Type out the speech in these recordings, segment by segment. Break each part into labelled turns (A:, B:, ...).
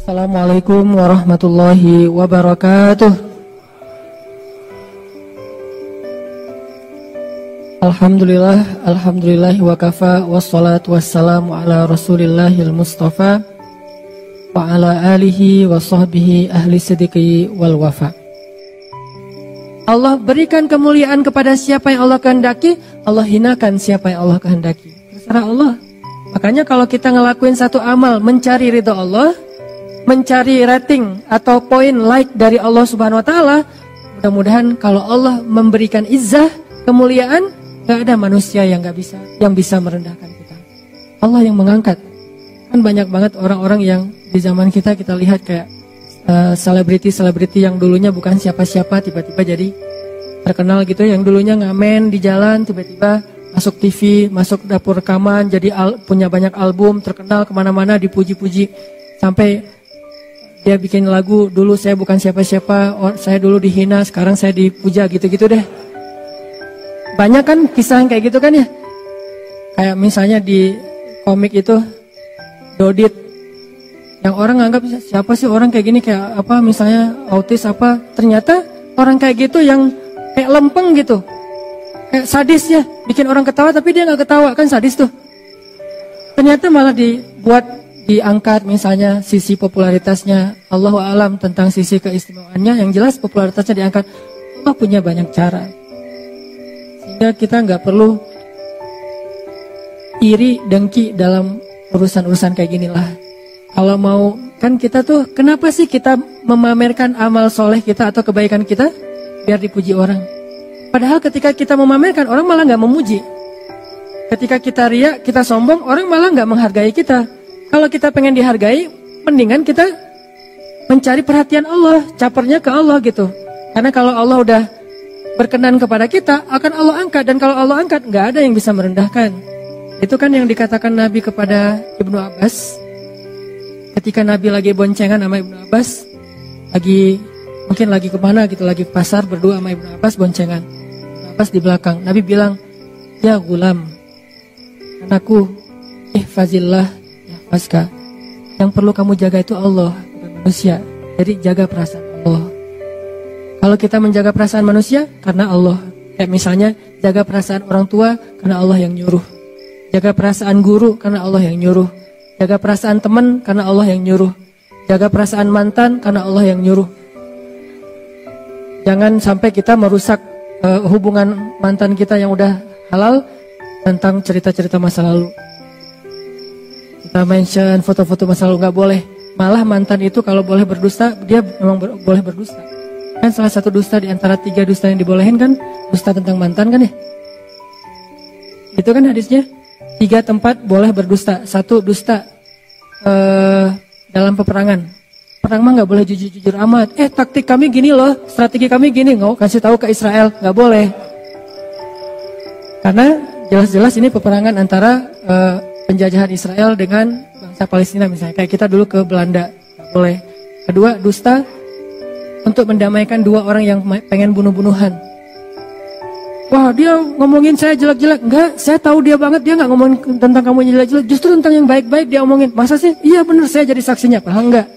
A: Assalamualaikum warahmatullahi wabarakatuh. Alhamdulillah wa kafa wassalatu wassalamu ala rasulillahil mustafa wa ala alihi wa sahbihi ahli siddiqi wal wafa. Allah berikan kemuliaan kepada siapa yang Allah kehendaki, Allah hinakan siapa yang Allah kehendaki. Terserah Allah. Makanya kalau kita ngelakuin satu amal mencari ridha Allah, mencari rating atau poin like dari Allah Subhanahu wa taala, mudah-mudahan kalau Allah memberikan izzah, kemuliaan, gak ada manusia yang bisa merendahkan kita. Allah yang mengangkat. Kan banyak banget orang-orang yang di zaman kita lihat kayak selebriti yang dulunya bukan siapa-siapa tiba-tiba jadi terkenal gitu, yang dulunya ngamen di jalan tiba-tiba masuk TV, masuk dapur rekaman, jadi punya banyak album, terkenal kemana-mana, dipuji-puji, sampai dia bikin lagu, dulu saya bukan siapa-siapa, saya dulu dihina, sekarang saya dipuja, gitu-gitu deh. Banyak kan kisah yang kayak gitu kan ya. Kayak misalnya di komik itu Dodit, yang orang anggap siapa sih orang kayak gini, kayak apa misalnya autis apa, ternyata orang kayak gitu yang kayak lempeng gitu, kayak sadis ya, bikin orang ketawa tapi dia gak ketawa, kan sadis tuh. Ternyata malah diangkat misalnya sisi popularitasnya, Allahu a'lam tentang sisi keistimewaannya, yang jelas popularitasnya diangkat. Allah punya banyak cara, sehingga kita gak perlu iri dengki dalam urusan-urusan kayak ginilah. Kalau mau, kan kita tuh kenapa sih kita memamerkan amal soleh kita atau kebaikan kita? Biar dipuji orang. Padahal ketika kita memamerkan, orang malah gak memuji. Ketika kita riya, kita sombong, orang malah gak menghargai kita. Kalau kita pengen dihargai, mendingan kita mencari perhatian Allah, capernya ke Allah gitu. Karena kalau Allah udah berkenan kepada kita, akan Allah angkat. Dan kalau Allah angkat, gak ada yang bisa merendahkan. Itu kan yang dikatakan Nabi kepada Ibnu Abbas. Ketika Nabi lagi boncengan sama Ibnu Abbas, mungkin lagi kemana gitu, lagi ke pasar berdua sama Ibnu Abbas boncengan. Ibnu Abbas di belakang. Nabi bilang, ya gulam, anakku, ihfazillah yahfazka. Yang perlu kamu jaga itu Allah, bukan manusia. Jadi jaga perasaan Allah. Kalau kita menjaga perasaan manusia, karena Allah. Kayak misalnya jaga perasaan orang tua, karena Allah yang nyuruh. Jaga perasaan guru, karena Allah yang nyuruh. Jaga perasaan teman, karena Allah yang nyuruh. Jaga perasaan mantan, karena Allah yang nyuruh. Jangan sampai kita merusak hubungan mantan kita yang udah halal tentang cerita-cerita masa lalu. Kita mention foto-foto masa lalu, gak boleh. Malah mantan itu kalau boleh berdusta, dia memang boleh berdusta. Kan salah satu dusta di antara 3 dusta yang dibolehin kan, dusta tentang mantan kan ya. Itu kan hadisnya. 3 tempat boleh berdusta. 1 dusta dalam peperangan. Perang mah gak boleh jujur-jujur amat. Taktik kami gini loh, strategi kami gini, nggak kasih tahu ke Israel, gak boleh. Karena jelas-jelas ini peperangan antara penjajahan Israel dengan bangsa Palestina misalnya. Kayak kita dulu ke Belanda, gak boleh. Kedua, dusta untuk mendamaikan 2 orang yang pengen bunuh-bunuhan. Wah, dia ngomongin saya jelek-jelek. Enggak, saya tahu dia banget, dia gak ngomongin tentang kamu yang jelek-jelek, justru tentang yang baik-baik dia omongin. Masa sih? Iya bener, saya jadi saksinya. Padahal enggak.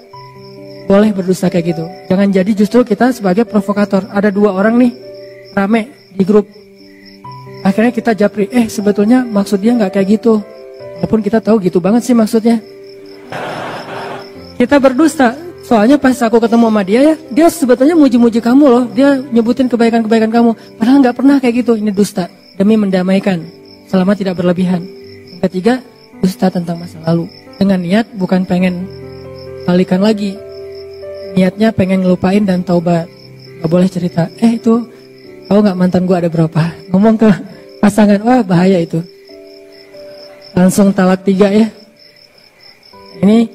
A: Boleh berdusta kayak gitu. Jangan jadi justru kita sebagai provokator. Ada 2 orang nih rame di grup, akhirnya kita japri, sebetulnya maksud dia gak kayak gitu, walaupun kita tahu gitu banget sih maksudnya. Kita berdusta. Soalnya pas aku ketemu sama dia ya, dia sebetulnya muji-muji kamu loh, dia nyebutin kebaikan-kebaikan kamu, padahal gak pernah kayak gitu. Ini dusta demi mendamaikan selama tidak berlebihan. Yang ketiga, dusta tentang masa lalu dengan niat bukan pengen balikan lagi, niatnya pengen ngelupain dan taubat. Gak boleh cerita, itu tahu gak mantan gua ada berapa, ngomong ke pasangan. Wah bahaya itu, langsung talak 3 ya. Ini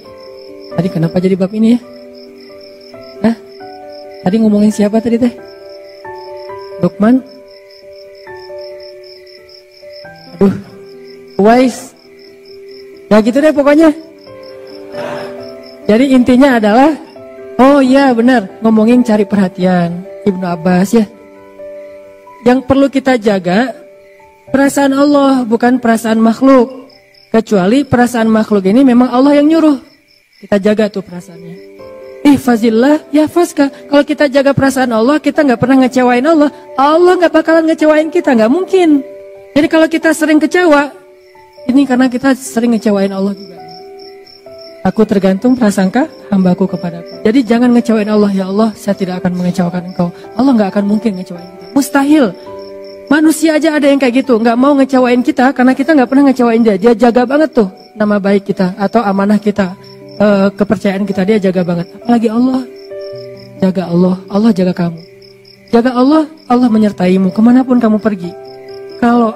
A: tadi kenapa jadi bab ini ya? Tadi ngomongin siapa tadi teh? Lukman? Aduh, Uwais. Ya gitu deh pokoknya. Jadi intinya adalah, oh iya benar, ngomongin cari perhatian Ibnu Abbas ya. Yang perlu kita jaga perasaan Allah, bukan perasaan makhluk. Kecuali perasaan makhluk ini memang Allah yang nyuruh. Kita jaga tuh perasaannya. ihfazillah yahfazka. Kalau kita jaga perasaan Allah, kita nggak pernah ngecewain Allah, Allah nggak bakalan ngecewain kita, nggak mungkin. Jadi kalau kita sering kecewa, ini karena kita sering ngecewain Allah juga. Aku tergantung prasangka hambaku kepadaku. Jadi jangan ngecewain Allah. Ya Allah, saya tidak akan mengecewakan engkau. Allah nggak akan mungkin ngecewain kita. Mustahil. Manusia aja ada yang kayak gitu, nggak mau ngecewain kita karena kita nggak pernah ngecewain dia. Dia jaga banget tuh nama baik kita atau amanah kita, kepercayaan kita, dia jaga banget. Apalagi Allah. Jaga Allah, Allah jaga kamu. Jaga Allah, Allah menyertaimu kemanapun kamu pergi. Kalau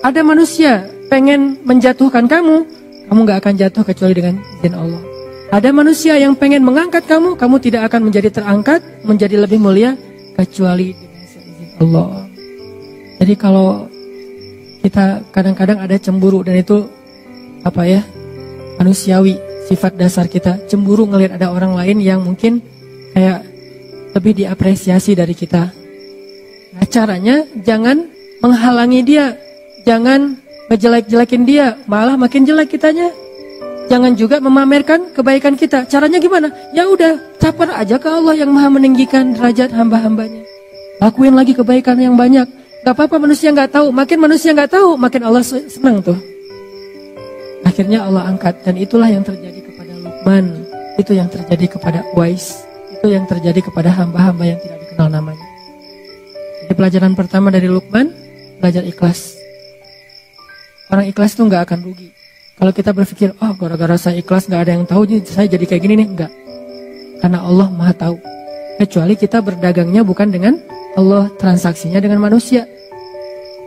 A: ada manusia pengen menjatuhkan kamu, kamu gak akan jatuh kecuali dengan izin Allah. Ada manusia yang pengen mengangkat kamu, kamu tidak akan menjadi terangkat, menjadi lebih mulia, kecuali dengan seizin Allah. Jadi kalau kita kadang-kadang ada cemburu, dan itu manusiawi, sifat dasar kita. Cemburu ngelihat ada orang lain yang mungkin kayak lebih diapresiasi dari kita. Nah, caranya jangan menghalangi dia, jangan ngejelek-jelekin dia, malah makin jelek kitanya. Jangan juga memamerkan kebaikan kita. Caranya gimana? Ya udah, caper aja ke Allah yang maha meninggikan derajat hamba-hambanya. Lakuin lagi kebaikan yang banyak. Gak apa-apa manusia gak tahu. Makin manusia gak tahu, makin Allah senang tuh. Akhirnya Allah angkat. Dan itulah yang terjadi kepada Luqman. Itu yang terjadi kepada Uwais. Itu yang terjadi kepada hamba-hamba yang tidak dikenal namanya. Jadi pelajaran pertama dari Luqman, belajar ikhlas. Orang ikhlas tuh gak akan rugi. Kalau kita berpikir, oh gara-gara saya ikhlas gak ada yang tahu, saya jadi kayak gini nih. Enggak. Karena Allah maha tahu. Kecuali kita berdagangnya bukan dengan Allah, transaksinya dengan manusia.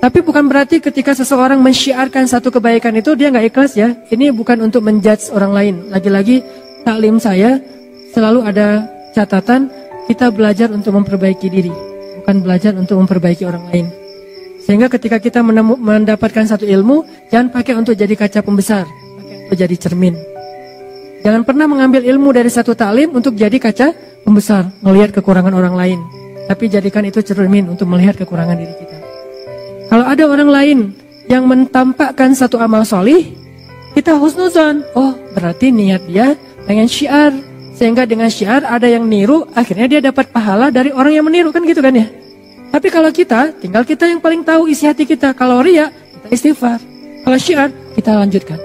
A: Tapi bukan berarti ketika seseorang mensyiarkan satu kebaikan itu dia gak ikhlas ya. Ini bukan untuk menjudge orang lain. Lagi-lagi taklim saya selalu ada catatan, kita belajar untuk memperbaiki diri, bukan belajar untuk memperbaiki orang lain. Sehingga ketika kita mendapatkan satu ilmu, jangan pakai untuk jadi kaca pembesar, pakai untuk jadi cermin. Jangan pernah mengambil ilmu dari satu taklim untuk jadi kaca pembesar, melihat kekurangan orang lain. Tapi jadikan itu cermin untuk melihat kekurangan diri kita. Kalau ada orang lain yang mentampakkan satu amal solih, kita husnuzon. Oh, berarti niat dia pengen syiar. Sehingga dengan syiar ada yang niru, akhirnya dia dapat pahala dari orang yang meniru, kan gitu kan ya. Tapi kalau kita, tinggal kita yang paling tahu isi hati kita. Kalau riya, kita istighfar. Kalau syiar, kita lanjutkan.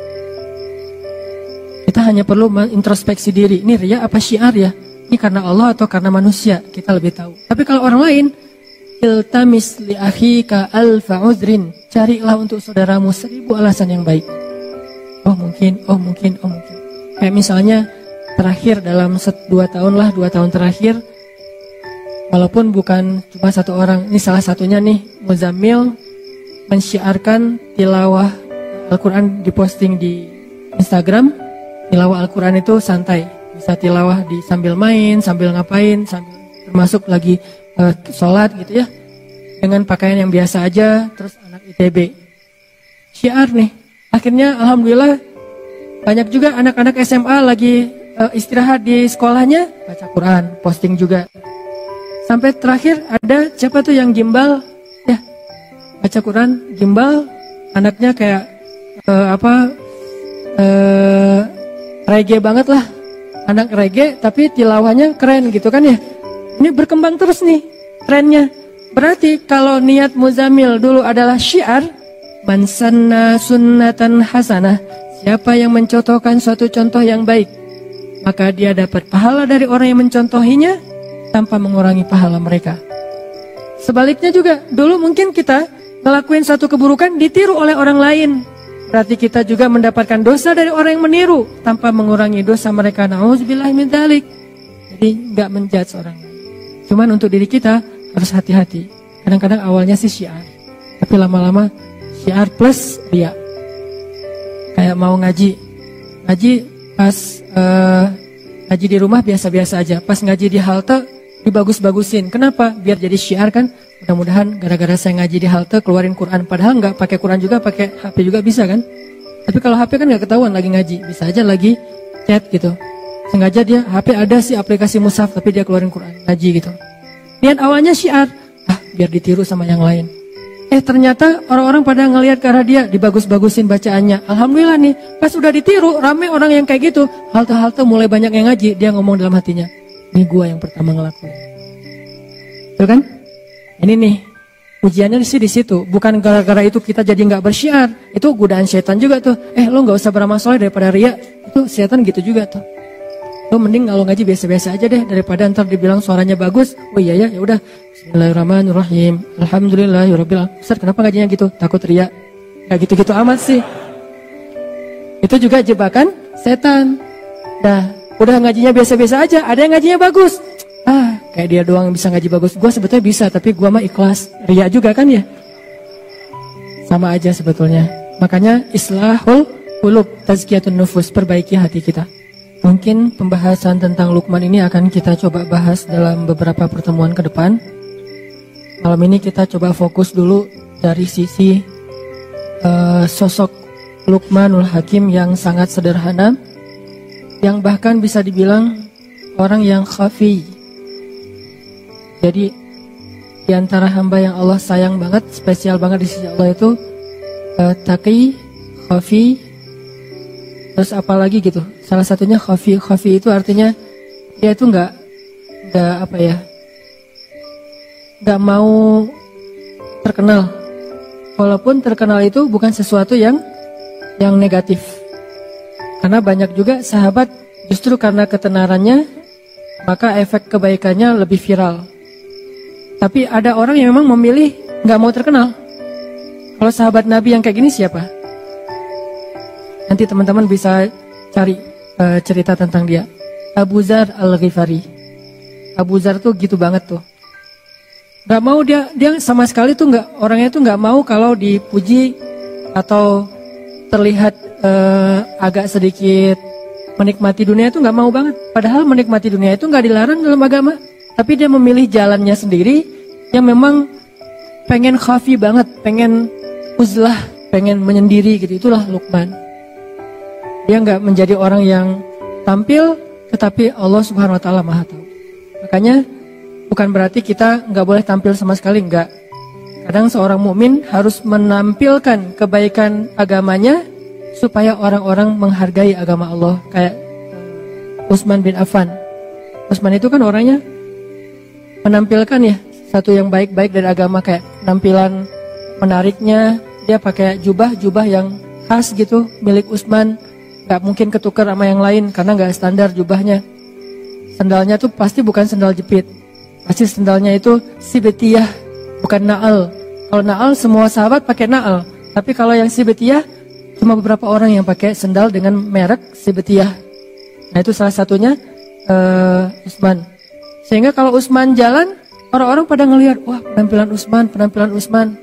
A: Kita hanya perlu mengintrospeksi diri. Ini riya apa syiar ya? Ini karena Allah atau karena manusia? Kita lebih tahu. Tapi kalau orang lain, iltamis li akhika alfa uzrin. Carilah untuk saudaramu 1000 alasan yang baik. Oh mungkin. Kayak misalnya, terakhir dalam 2 tahun terakhir, walaupun bukan cuma satu orang, ini salah satunya nih, Muzammil mensyiarkan tilawah Al-Quran, diposting di Instagram. Tilawah Al-Quran itu santai, bisa tilawah sambil main, sambil ngapain, termasuk lagi sholat gitu ya, dengan pakaian yang biasa aja. Terus anak ITB syiar nih, akhirnya alhamdulillah banyak juga anak-anak SMA lagi istirahat di sekolahnya, baca Quran, posting juga. Sampai terakhir ada siapa tuh yang gimbal ya, baca Quran, gimbal, anaknya kayak reggae banget lah, anak reggae tapi tilawahnya keren gitu kan ya. Ini berkembang terus nih trennya. Berarti kalau niat Muzammil dulu adalah syiar, man sanna sunnatan hasanah, siapa yang mencontohkan suatu contoh yang baik, maka dia dapat pahala dari orang yang mencontohinya tanpa mengurangi pahala mereka. Sebaliknya juga, dulu mungkin kita ngelakuin satu keburukan ditiru oleh orang lain. Berarti kita juga mendapatkan dosa dari orang yang meniru tanpa mengurangi dosa mereka. Nauzubillahi min dzalik. Jadi nggak menjudge orang lain. Cuman untuk diri kita harus hati-hati. Kadang-kadang awalnya sih syiar, tapi lama-lama syiar plus riya. Kayak mau ngaji pas ngaji di rumah biasa-biasa aja. Pas ngaji di halte dibagus-bagusin. Kenapa? Biar jadi syiar kan. Mudah-mudahan gara-gara saya ngaji di halte keluarin Quran. Padahal nggak pakai Quran juga, pakai HP juga bisa kan. Tapi kalau HP kan nggak ketahuan lagi ngaji. Bisa aja lagi chat gitu. Sengaja dia HP ada sih aplikasi mushaf, tapi dia keluarin Quran ngaji gitu. Niat awalnya syiar, biar ditiru sama yang lain. Ternyata orang-orang pada ngelihat ke arah dia, dibagus-bagusin bacaannya. Alhamdulillah nih, pas udah ditiru, rame orang yang kayak gitu. Halte-halte mulai banyak yang ngaji. Dia ngomong dalam hatinya, Ini gua yang pertama ngelakuin. Betul kan? Ini nih ujiannya sih di situ. Bukan gara-gara itu kita jadi nggak bersyiar. Itu godaan setan juga tuh. Lo nggak usah beramal soleh daripada ria. Itu setan gitu juga tuh. Lo mending kalau ngaji biasa-biasa aja deh daripada ntar dibilang suaranya bagus. Oh iya ya, ya udah. Bismillahirrahmanirrahim. Alhamdulillahirabbil alamin. Ustaz, kenapa ngajinya gitu? Takut ria. Kayak gitu-gitu amat sih. Itu juga jebakan setan. Nah, udah ngajinya biasa-biasa aja. Ada yang ngajinya bagus. Kayak dia doang bisa ngaji bagus. Gue sebetulnya bisa, tapi gue mah ikhlas. Ria juga kan ya? Sama aja sebetulnya. Makanya islahul qulub, tazkiyatun nufus, perbaiki hati kita. Mungkin pembahasan tentang Luqman ini akan kita coba bahas dalam beberapa pertemuan ke depan. Malam ini kita coba fokus dulu dari sisi sosok Luqmanul Hakim yang sangat sederhana, yang bahkan bisa dibilang orang yang khafi. Jadi di antara hamba yang Allah sayang banget, spesial banget di sisi Allah itu taqi, khafi, terus apa lagi gitu. Salah satunya khafi. Khafi itu artinya dia itu nggak apa ya, nggak mau terkenal. Walaupun terkenal itu bukan sesuatu yang negatif. Karena banyak juga sahabat justru karena ketenarannya maka efek kebaikannya lebih viral. Tapi ada orang yang memang memilih nggak mau terkenal. Kalau sahabat Nabi yang kayak gini siapa? Nanti teman-teman bisa cari cerita tentang dia. Abu Dzar Al-Ghifari. Abu Dzar tuh gitu banget tuh. Gak mau dia sama sekali tuh orangnya tuh nggak mau kalau dipuji atau terlihat agak sedikit menikmati dunia itu nggak mau banget. Padahal menikmati dunia itu nggak dilarang dalam agama. Tapi dia memilih jalannya sendiri yang memang pengen khafi banget, pengen uzlah, pengen menyendiri gitu. Itulah Luqman. Dia nggak menjadi orang yang tampil, tetapi Allah Subhanahu Wa Taala Maha Tahu. Makanya bukan berarti kita nggak boleh tampil sama sekali, nggak. Kadang seorang mukmin harus menampilkan kebaikan agamanya supaya orang-orang menghargai agama Allah. Kayak Utsman bin Affan. Utsman itu kan orangnya menampilkan ya satu yang baik-baik dari agama, kayak penampilan menariknya. Dia pakai jubah yang khas gitu milik Utsman. Gak mungkin ketukar sama yang lain karena gak standar jubahnya. Sendalnya tuh pasti bukan sendal jepit. Pasti sendalnya itu sibetiyah, bukan na'al. Kalau na'al semua sahabat pakai na'al. Tapi kalau yang sibetiyah cuma beberapa orang yang pakai sendal dengan merek sibetiyah. Nah itu salah satunya Utsman. Sehingga kalau Utsman jalan, orang-orang pada ngelihat, wah penampilan Utsman.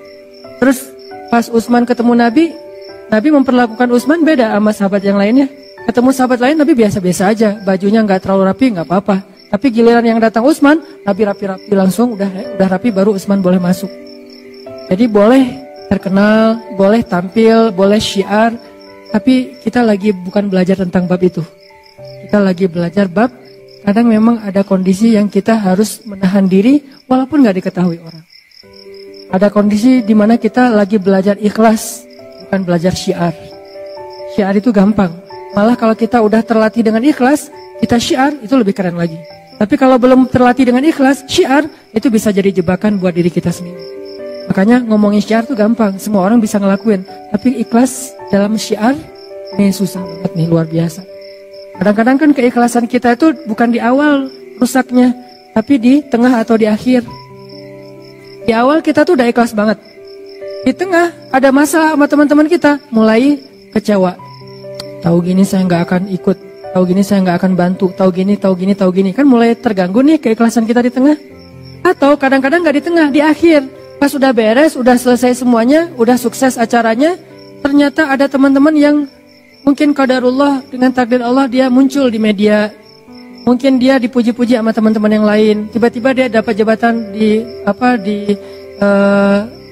A: Terus pas Utsman ketemu Nabi memperlakukan Utsman beda sama sahabat yang lainnya. Ketemu sahabat lain Nabi biasa-biasa aja, bajunya nggak terlalu rapi, nggak apa-apa. Tapi giliran yang datang Utsman, Nabi rapi-rapi langsung, udah rapi baru Utsman boleh masuk. Jadi boleh terkenal, boleh tampil, boleh syiar, tapi kita lagi bukan belajar tentang bab itu. Kita lagi belajar bab kadang memang ada kondisi yang kita harus menahan diri walaupun nggak diketahui orang. Ada kondisi di mana kita lagi belajar ikhlas, bukan belajar syiar. Syiar itu gampang. Malah kalau kita udah terlatih dengan ikhlas, kita syiar itu lebih keren lagi. Tapi kalau belum terlatih dengan ikhlas, syiar itu bisa jadi jebakan buat diri kita sendiri. Makanya ngomongin syiar itu gampang, semua orang bisa ngelakuin. Tapi ikhlas dalam syiar ini susah banget nih, luar biasa. Kadang-kadang kan keikhlasan kita itu bukan di awal rusaknya, tapi di tengah atau di akhir. Di awal kita tuh udah ikhlas banget. Di tengah ada masalah sama teman-teman kita, mulai kecewa. Tahu gini saya nggak akan ikut, tahu gini saya nggak akan bantu, tahu gini. Kan mulai terganggu nih keikhlasan kita di tengah. Atau kadang-kadang nggak di tengah, di akhir. Pas udah beres, udah selesai semuanya, udah sukses acaranya, ternyata ada teman-teman yang mungkin qadarullah dengan takdir Allah dia muncul di media. Mungkin dia dipuji-puji sama teman-teman yang lain. Tiba-tiba dia dapat jabatan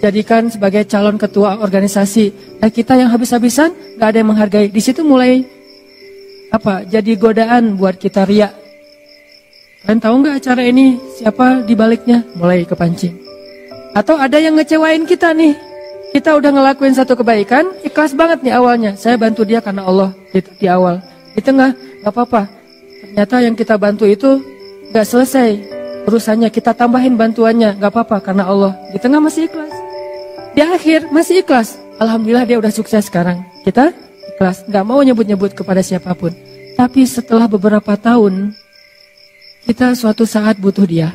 A: jadikan sebagai calon ketua organisasi. Nah kita yang habis-habisan nggak ada yang menghargai. Di situ mulai jadi godaan buat kita ria. Kalian tahu nggak acara ini siapa di baliknya? Mulai kepancing. Atau ada yang ngecewain kita nih. Kita udah ngelakuin satu kebaikan, ikhlas banget nih awalnya. Saya bantu dia karena Allah di awal. Di tengah, gak apa-apa. Ternyata yang kita bantu itu nggak selesai urusannya, kita tambahin bantuannya, nggak apa-apa karena Allah. Di tengah masih ikhlas, di akhir masih ikhlas. Alhamdulillah dia udah sukses sekarang. Kita ikhlas, nggak mau nyebut-nyebut kepada siapapun. Tapi setelah beberapa tahun, kita suatu saat butuh dia.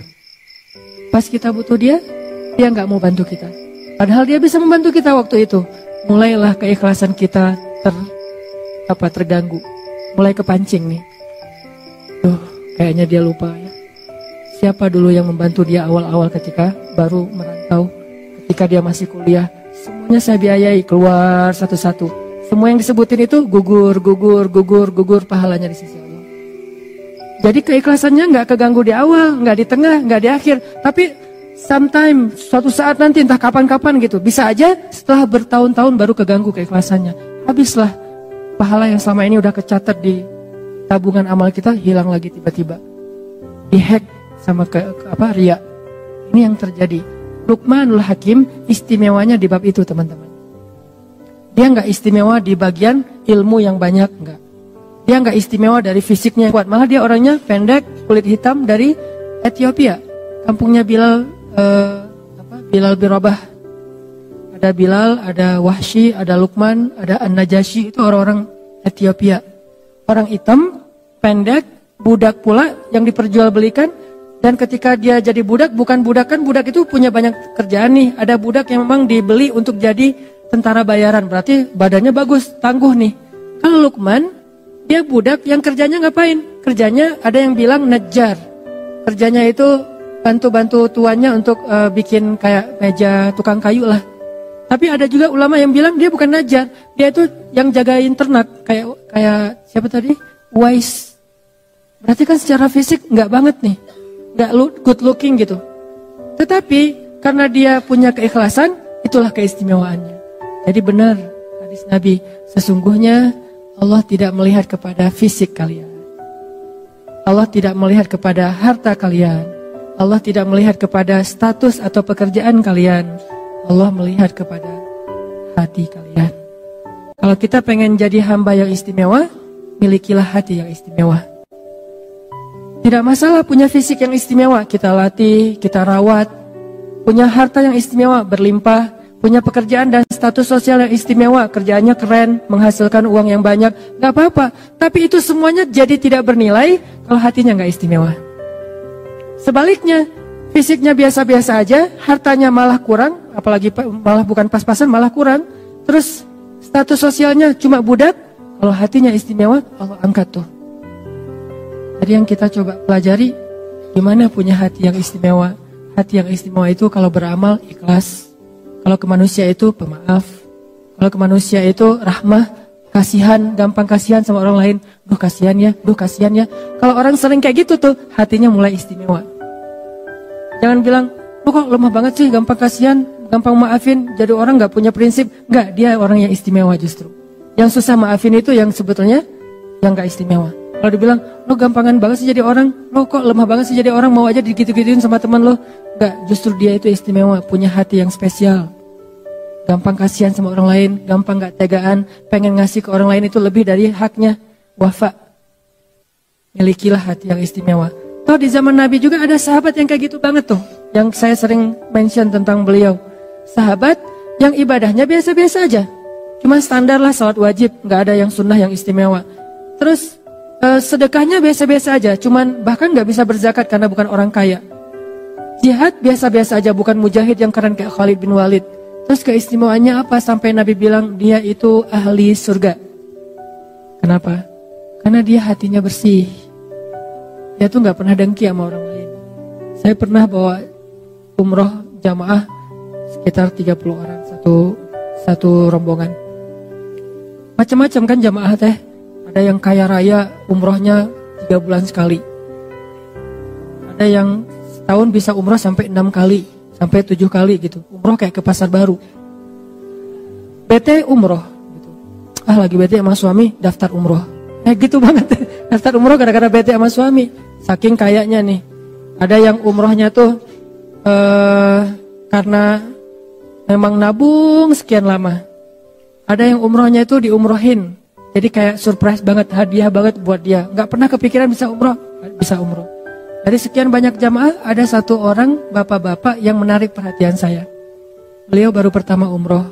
A: Pas kita butuh dia nggak mau bantu kita. Padahal dia bisa membantu kita waktu itu. Mulailah keikhlasan kita terganggu. Mulai kepancing nih. Kayaknya dia lupa ya. Siapa dulu yang membantu dia awal-awal ketika baru merantau, ketika dia masih kuliah. Semuanya saya biayai, keluar satu-satu. Semua yang disebutin itu gugur pahalanya di sisi Allah. Jadi keikhlasannya nggak keganggu di awal, nggak di tengah, nggak di akhir. Tapi sometime, suatu saat nanti entah kapan-kapan gitu. Bisa aja setelah bertahun-tahun baru keganggu keikhlasannya. Habislah pahala yang selama ini udah kecatat di tabungan amal kita, hilang lagi tiba-tiba. Dihack sama riya. Ini yang terjadi. Luqmanul Hakim istimewanya di bab itu, teman-teman. Dia nggak istimewa di bagian ilmu yang banyak, nggak. Dia nggak istimewa dari fisiknya yang kuat. Malah dia orangnya pendek, kulit hitam dari Ethiopia. Kampungnya Bilal bin Rabah. Ada Bilal, ada Wahsy, ada Luqman, ada An-Najasyi. Itu orang-orang Ethiopia. Orang hitam, pendek, budak pula yang diperjualbelikan. Dan ketika dia jadi budak, bukan budak, kan budak itu punya banyak kerjaan nih. Ada budak yang memang dibeli untuk jadi tentara bayaran. Berarti badannya bagus, tangguh nih. Kalau Luqman, dia budak yang kerjanya ngapain? Kerjanya ada yang bilang najjar. Kerjanya itu bantu-bantu tuannya untuk bikin kayak meja tukang kayu lah. Tapi ada juga ulama yang bilang dia bukan najjar. Dia itu yang jagain ternak. Kayak siapa tadi? Wise. Berarti kan secara fisik nggak banget nih. Gak good looking gitu. Tetapi karena dia punya keikhlasan, itulah keistimewaannya. Jadi benar hadis Nabi, sesungguhnya Allah tidak melihat kepada fisik kalian. Allah tidak melihat kepada harta kalian. Allah tidak melihat kepada status atau pekerjaan kalian. Allah melihat kepada hati kalian. Kalau kita pengen jadi hamba yang istimewa, milikilah hati yang istimewa. Tidak masalah punya fisik yang istimewa, kita latih, kita rawat. Punya harta yang istimewa, berlimpah. Punya pekerjaan dan status sosial yang istimewa, kerjaannya keren, menghasilkan uang yang banyak. Gak apa-apa, tapi itu semuanya jadi tidak bernilai kalau hatinya gak istimewa. Sebaliknya, fisiknya biasa-biasa aja, hartanya malah kurang, apalagi malah bukan pas-pasan, malah kurang. Terus status sosialnya cuma budak, kalau hatinya istimewa, Allah angkat tuh. Jadi yang kita coba pelajari, gimana punya hati yang istimewa. Hati yang istimewa itu kalau beramal ikhlas. Kalau ke manusia itu pemaaf. Kalau ke manusia itu rahmah, kasihan, gampang kasihan sama orang lain. Duh kasihan ya. Kalau orang sering kayak gitu tuh, hatinya mulai istimewa. Jangan bilang, lu kok lemah banget sih, gampang kasihan, gampang maafin. Jadi orang gak punya prinsip. Enggak, dia orang yang istimewa justru. Yang susah maafin itu yang sebetulnya yang gak istimewa. Kalau dibilang, lo gampangan banget sih jadi orang, lo kok lemah banget sih jadi orang, mau aja digitu-gituin sama teman lo. Enggak, justru dia itu istimewa, punya hati yang spesial. Gampang kasihan sama orang lain, gampang gak tegaan, pengen ngasih ke orang lain itu lebih dari haknya. Wafa. Milikilah hati yang istimewa. Toh di zaman Nabi juga ada sahabat yang kayak gitu banget tuh. Yang saya sering mention tentang beliau. Sahabat yang ibadahnya biasa-biasa aja. Cuma standar lah salat wajib, gak ada yang sunnah yang istimewa. Terus sedekahnya biasa-biasa aja, cuman bahkan gak bisa berzakat karena bukan orang kaya. Jihad biasa-biasa aja, bukan mujahid yang keren kayak Khalid bin Walid. Terus keistimewaannya apa sampai Nabi bilang dia itu ahli surga? Kenapa? Karena dia hatinya bersih. Dia tuh gak pernah dengki sama orang lain. Saya pernah bawa umroh jamaah sekitar 30 orang satu rombongan. Macam-macam kan jamaah teh. Ada yang kaya raya, umrohnya 3 bulan sekali. Ada yang setahun bisa umroh sampai 6 kali, sampai 7 kali gitu. Umroh kayak ke pasar baru. Bete umroh gitu. Lagi bete sama suami, daftar umroh. Gitu banget. Daftar umroh gara-gara bete sama suami. Saking kayaknya nih. Ada yang umrohnya tuh karena memang nabung sekian lama. Ada yang umrohnya itu diumrohin. Jadi kayak surprise banget, hadiah banget buat dia. Gak pernah kepikiran bisa umroh. Dari sekian banyak jamaah, ada satu orang bapak-bapak yang menarik perhatian saya. Beliau baru pertama umroh,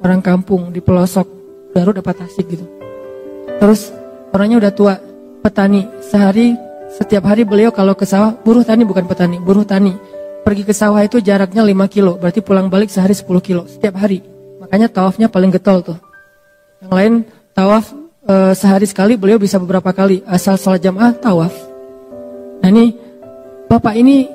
A: orang kampung di pelosok Garut dapat Tasik gitu. Terus orangnya udah tua, petani. Setiap hari beliau kalau ke sawah, buruh tani bukan petani, buruh tani. Pergi ke sawah itu jaraknya 5 kilo, berarti pulang balik sehari 10 kilo setiap hari. Makanya tawafnya paling getol tuh. Yang lain tawaf sehari sekali, beliau bisa beberapa kali. Asal salat jamaah tawaf. Nah ini bapak ini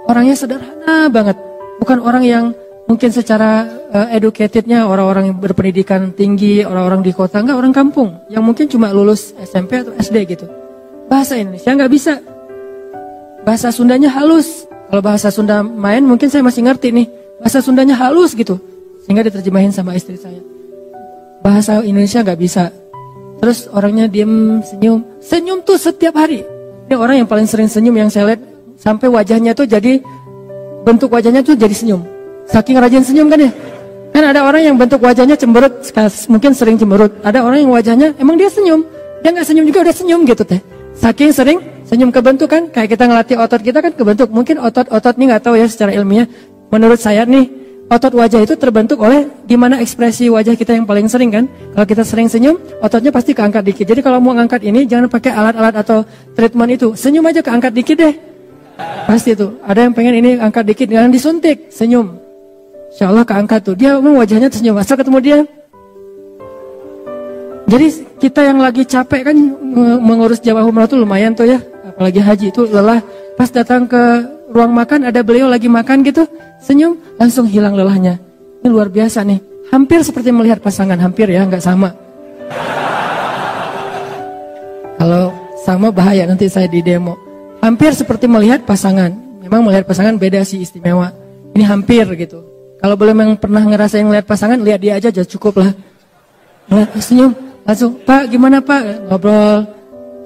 A: orangnya sederhana banget. Bukan orang yang mungkin secara educatednya orang-orang yang berpendidikan tinggi, orang-orang di kota, enggak, orang kampung yang mungkin cuma lulus SMP atau SD gitu. Bahasa Indonesia nggak bisa, bahasa Sundanya halus. Kalau bahasa Sunda main mungkin saya masih ngerti nih, bahasa Sundanya halus gitu, sehingga diterjemahin sama istri saya. Bahasa Indonesia nggak bisa. Terus orangnya diem, senyum tuh setiap hari. Ini orang yang paling sering senyum yang saya lihat, sampai wajahnya tuh jadi, bentuk wajahnya tuh jadi senyum. Saking rajin senyum kan ya. Kan ada orang yang bentuk wajahnya cemberut, mungkin sering cemberut. Ada orang yang wajahnya emang dia senyum, dia nggak senyum juga udah senyum gitu teh. Saking sering senyum kebentuk kan, kayak kita ngelatih otot kita kan kebentuk. Mungkin otot ini nggak tahu ya secara ilmiah. Menurut saya nih, otot wajah itu terbentuk oleh gimana ekspresi wajah kita yang paling sering kan. Kalau kita sering senyum, ototnya pasti keangkat dikit. Jadi kalau mau ngangkat ini jangan pakai alat-alat atau treatment itu, senyum aja keangkat dikit deh. Pasti itu. Ada yang pengen ini angkat dikit, jangan disuntik, senyum. Insya Allah keangkat tuh. Dia memang wajahnya senyum. Asal ketemu dia. Jadi kita yang lagi capek kan mengurus jamaah umrah tuh lumayan tuh ya. Apalagi haji itu lelah. Pas datang ke ruang makan ada beliau lagi makan gitu, senyum langsung hilang lelahnya. Ini luar biasa nih. Hampir seperti melihat pasangan, hampir ya, nggak sama. Kalau sama bahaya nanti saya di demo. Hampir seperti melihat pasangan. Memang melihat pasangan beda sih, istimewa. Ini hampir gitu. Kalau belum yang pernah ngerasain melihat pasangan, lihat dia aja cukup lah. Senyum. Langsung, Pak gimana Pak? Ngobrol,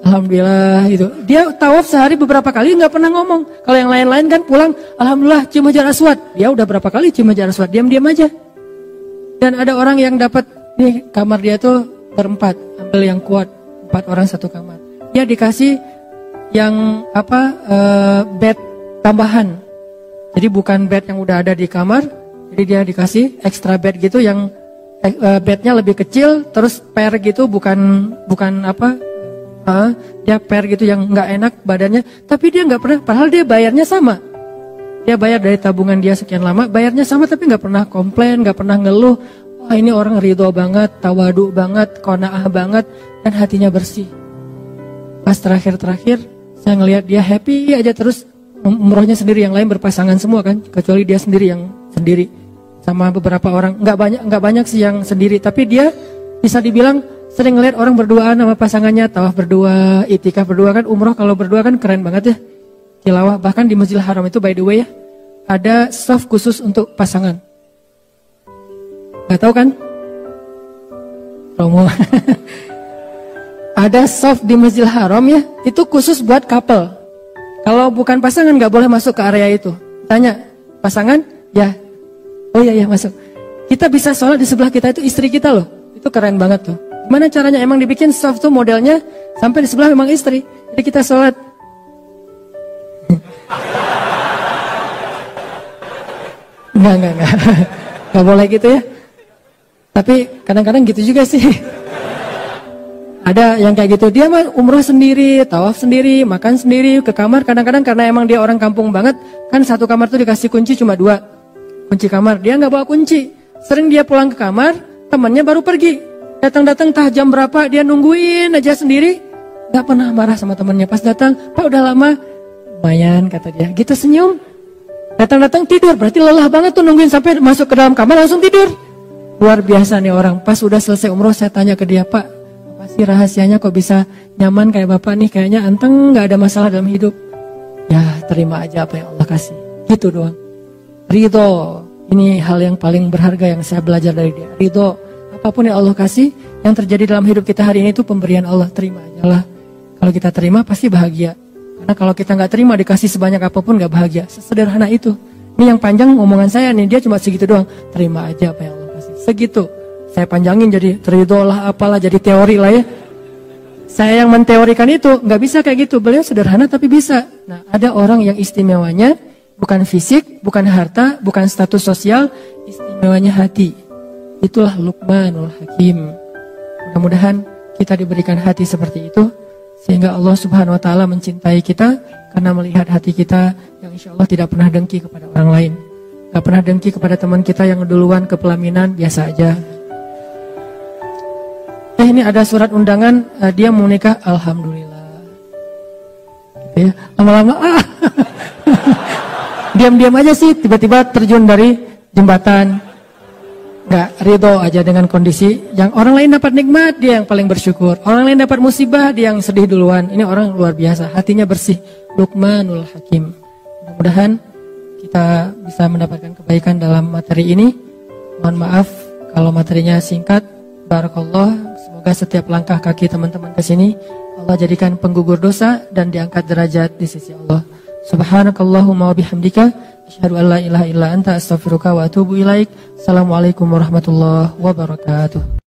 A: alhamdulillah gitu. Dia tawaf sehari beberapa kali nggak pernah ngomong. Kalau yang lain-lain kan pulang, alhamdulillah cium hajar aswad. Dia udah berapa kali cium hajar aswad, diam-diam aja. Dan ada orang yang dapat, nih kamar dia tuh berempat, ambil yang kuat, 4 orang satu kamar. Dia dikasih yang bed tambahan. Jadi bukan bed yang udah ada di kamar, jadi dia dikasih extra bed gitu yang bednya lebih kecil, terus pair gitu, bukan dia pair gitu yang nggak enak badannya, tapi dia nggak pernah, padahal dia bayarnya sama, dia bayar dari tabungan dia sekian lama, bayarnya sama tapi nggak pernah komplain, nggak pernah ngeluh. Wah ini orang ridho banget, tawadu banget, qanaah banget, dan hatinya bersih. Pas terakhir saya ngelihat dia happy aja terus, umrohnya sendiri, yang lain berpasangan semua kan, kecuali dia sendiri yang sendiri. Sama beberapa orang, nggak banyak sih yang sendiri, tapi dia bisa dibilang sering ngeliat orang berduaan sama pasangannya, tawaf berdua, itikaf berdua kan, umroh kalau berdua kan keren banget ya, tilawah. Bahkan di Masjidil Haram itu by the way ya, ada saf khusus untuk pasangan. Gak tahu kan? Promo. Ada saf di Masjidil Haram ya, itu khusus buat couple. Kalau bukan pasangan nggak boleh masuk ke area itu. Tanya, pasangan? Ya. Oh iya masuk. Kita bisa sholat di sebelah kita itu istri kita loh. Itu keren banget tuh. Gimana caranya? Emang dibikin saf tuh modelnya sampai di sebelah memang istri. Jadi kita sholat. Enggak. Enggak boleh gitu ya. Tapi kadang-kadang gitu juga sih. Ada yang kayak gitu. Dia mah umroh sendiri, tawaf sendiri, makan sendiri, ke kamar. Kadang-kadang karena emang dia orang kampung banget, kan satu kamar tuh dikasih kunci cuma 2. Kunci kamar, dia nggak bawa kunci. Sering dia pulang ke kamar, temannya baru pergi. Datang-datang tah jam berapa, dia nungguin aja sendiri. Nggak pernah marah sama temannya. Pas datang, Pak udah lama. Lumayan kata dia, gitu senyum. Datang-datang tidur, berarti lelah banget tuh nungguin sampai masuk ke dalam kamar langsung tidur. Luar biasa nih orang. Pas udah selesai umroh saya tanya ke dia, Pak, apa sih rahasianya kok bisa nyaman kayak Bapak nih? Kayaknya anteng nggak ada masalah dalam hidup. Ya terima aja apa yang Allah kasih. Gitu doang. Ridho, ini hal yang paling berharga yang saya belajar dari dia. Ridho, apapun yang Allah kasih, yang terjadi dalam hidup kita hari ini itu pemberian Allah, terima aja lah. Kalau kita terima pasti bahagia. Karena kalau kita nggak terima dikasih sebanyak apapun nggak bahagia. Sesederhana itu. Ini yang panjang omongan saya nih, dia cuma segitu doang. Terima aja apa yang Allah kasih. Segitu. Saya panjangin jadi ridho lah, apalah, jadi teori lah ya. Saya yang menteorikan itu nggak bisa kayak gitu. Beliau sederhana tapi bisa. Nah, ada orang yang istimewanya bukan fisik, bukan harta, bukan status sosial, istimewanya hati. Itulah Luqmanul Hakim. Mudah-mudahan kita diberikan hati seperti itu, sehingga Allah Subhanahu Wa Taala mencintai kita karena melihat hati kita yang insya Allah tidak pernah dengki kepada orang lain, gak pernah dengki kepada teman kita yang duluan ke pelaminan, biasa aja. Ini ada surat undangan, dia mau nikah, alhamdulillah. Gitu ya. Lama-lama, diam-diam aja sih, tiba-tiba terjun dari jembatan. Nggak ridho aja dengan kondisi yang orang lain dapat nikmat, dia yang paling bersyukur. Orang lain dapat musibah, dia yang sedih duluan. Ini orang luar biasa, hatinya bersih. Luqmanul Hakim. Mudah-mudahan kita bisa mendapatkan kebaikan dalam materi ini. Mohon maaf kalau materinya singkat. Barakallah. Semoga setiap langkah kaki teman-teman ke sini Allah jadikan penggugur dosa dan diangkat derajat di sisi Allah. Subhanakallahumma wa bihamdika asyhadu an la ilaha illa anta astaghfiruka wa atubu ilaik. Assalamualaikum warahmatullahi wabarakatuh.